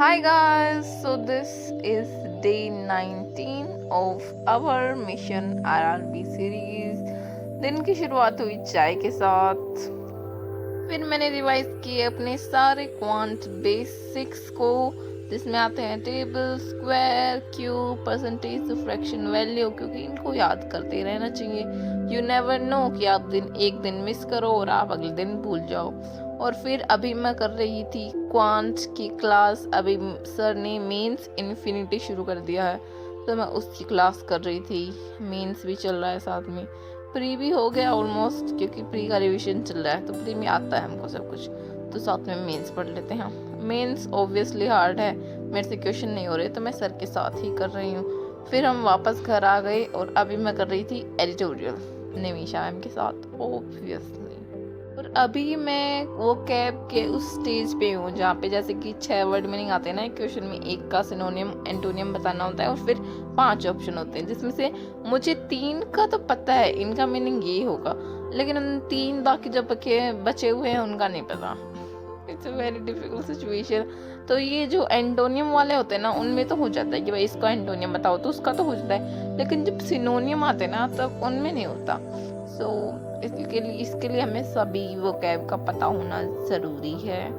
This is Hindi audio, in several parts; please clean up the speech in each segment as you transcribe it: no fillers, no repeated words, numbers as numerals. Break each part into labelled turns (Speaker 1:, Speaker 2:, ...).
Speaker 1: Hi guys, so this is day 19 of our mission RRB series. दिन की शुरुआत हुई चाय के साथ। फिर मैंने रिवाइज किए अपने सारे क्वांट बेसिक्स को, जिसमें आते हैं table, square, cube, percentage, fraction, value, क्योंकि इनको याद करते रहना चाहिए। यू नेवर नो कि आप एक दिन मिस करो और आप अगले दिन भूल जाओ। और फिर अभी मैं कर रही थी क्वांट की क्लास। अभी सर ने मीन्स इन्फिनिटी शुरू कर दिया है, तो मैं उसकी क्लास कर रही थी। मीन्स भी चल रहा है साथ में, प्री भी हो गया ऑलमोस्ट, क्योंकि प्री का रिविजन चल रहा है, तो प्री में आता है हमको सब कुछ, तो साथ में मेंस पढ़ लेते हैं। मेंस ऑब्वियसली हार्ड है, मेरे से क्वेश्चन नहीं हो रहे, तो मैं सर के साथ ही कर रही हूँ। फिर हम वापस घर आ गए और अभी मैं कर रही थी एडिटोरियल निमिषा मैम के साथ ऑब्वियसली। और अभी मैं वो कैब के उस स्टेज पे हूँ जहाँ पे जैसे कि 6 वर्ड मीनिंग आते हैं ना एक क्वेश्चन में, एक का सिनोनियम एंटोनियम बताना होता है और फिर 5 ऑप्शन होते हैं, जिसमें से मुझे 3 का तो पता है इनका मीनिंग ये होगा, लेकिन उन 3 बाकी जो बचे हुए हैं उनका नहीं पता। It's a very difficult situation. तो ये जो एंटोनियम वाले होते हैं ना, उनमें तो हो जाता है कि भाई इसका एंटोनियम बताओ, तो उसका तो हो जाता है, लेकिन जब सिनोनियम आते हैं ना तब उनमें नहीं होता। इसके लिए हमें सभी वो कैब का पता होना ज़रूरी है।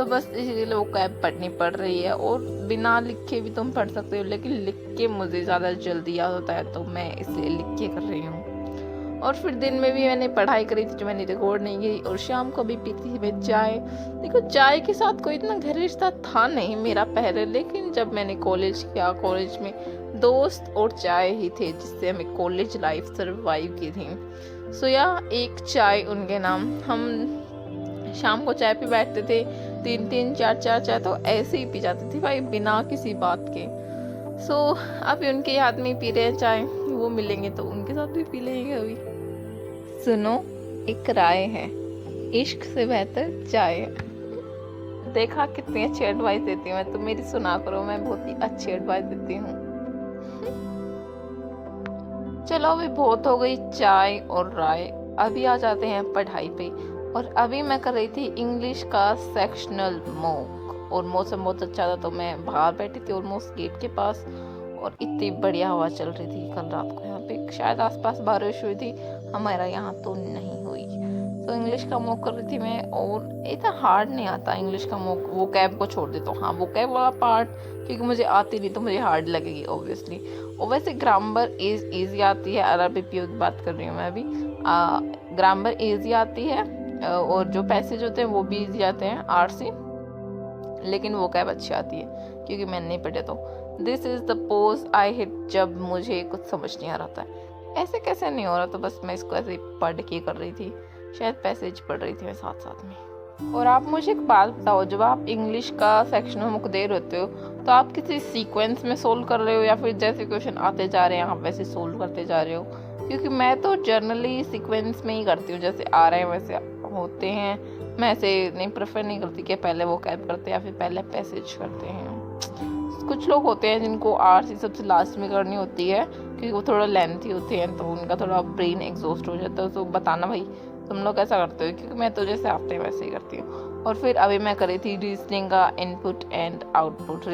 Speaker 1: बस इसीलिए वो कैब पढ़नी पड़ रही है, और बिना लिखे भी तुम पढ़ सकते हो, लेकिन लिख के मुझे ज़्यादा जल्दी याद होता है, तो मैं इसलिए लिख के कर रही हूँ। और फिर दिन में भी मैंने पढ़ाई करी थी जो मैंने रिकॉर्ड नहीं की, और शाम को भी पीती थी मैं चाय। देखो चाय के साथ कोई इतना गहरा रिश्ता था नहीं मेरा पहले, लेकिन जब मैंने कॉलेज किया, कॉलेज में दोस्त और चाय ही थे जिससे हमें कॉलेज लाइफ सर्वाइव की थी। एक चाय उनके नाम। हम शाम को चाय पे बैठते थे, 3-3 4-4 चाय तो ऐसे ही पी जाते थे भाई, बिना किसी बात के। अभी उनके याद में पी रहे हैं चाय, वो मिलेंगे तो उनके साथ भी पी लेंगे अभी। सुनो, एक राय है, इश्क से बेहतर चाय है। देखा कितनी अच्छी एडवाइस देती हूँ मैं, तो मेरी सुना करो, मैं बहुत ही अच्छी एडवाइस देती हूँ। चलो अभी बहुत हो गई चाय और राय, अभी आ जाते हैं पढ़ाई पे। और अभी मैं कर रही थी इंग्लिश का सेक्शनल मॉक, और मौसम बहुत अच्छा था, तो मैं बाहर बैठी थी ऑलमोस्ट गेट के पास, और इतनी बढ़िया हवा चल रही थी। कल रात को यहाँ पे शायद आसपास बारिश हुई थी, हमारा यहाँ तो नहीं हुई। इंग्लिश का मॉक कर रही थी मैं, और इतना हार्ड नहीं आता इंग्लिश का मॉक, वो कैब को छोड़ देता हूँ। हाँ, वो कैब वाला पार्ट क्योंकि मुझे आती नहीं तो मुझे हार्ड लगेगी ऑब्वियसली। और वैसे ग्रामर ईजी आती है, RRBPO की बात कर रही हूँ मैं अभी। ग्रामर ईजी आती है, और जो पैसेज होते हैं वो भी ईजी आते हैं RC, लेकिन वो कैब अच्छी आती है क्योंकि मैंने नहीं पढ़े। तो this is the pose I hit, जब मुझे कुछ समझ नहीं आ रहा था, ऐसे कैसे नहीं हो रहा, तो बस मैं इसको ऐसे पढ़ के कर रही थी, शायद पैसेज पढ़ रही थी मैं साथ साथ में। और आप मुझे एक बात बताओ, जब आप इंग्लिश का सेक्शन होमवर्क दे रहे होते हो, तो आप किसी सीक्वेंस में सोल्व कर रहे हो, या फिर जैसे क्वेश्चन आते जा रहे हैं आप वैसे सोल्व करते जा रहे हो? क्योंकि मैं तो जनरली सीक्वेंस में ही करती हूँ, जैसे आ रहे हैं वैसे होते हैं। मैं ऐसे नहीं प्रेफर नहीं करती कि पहले वो कैब करते हैं या फिर पहले पैसेज करते हैं। कुछ लोग होते हैं जिनको RC सबसे लास्ट में करनी होती है, क्योंकि वो थोड़ा लेंथी होते हैं, तो उनका थोड़ा ब्रेन एग्जॉस्ट हो जाता है। तो बताना भाई तुम लोग ऐसा करते हो, क्योंकि मैं तो जैसे आते हैं वैसे ही करती हूँ। और फिर अभी मैं करी थी रीजनिंग का इनपुट एंड आउटपुट।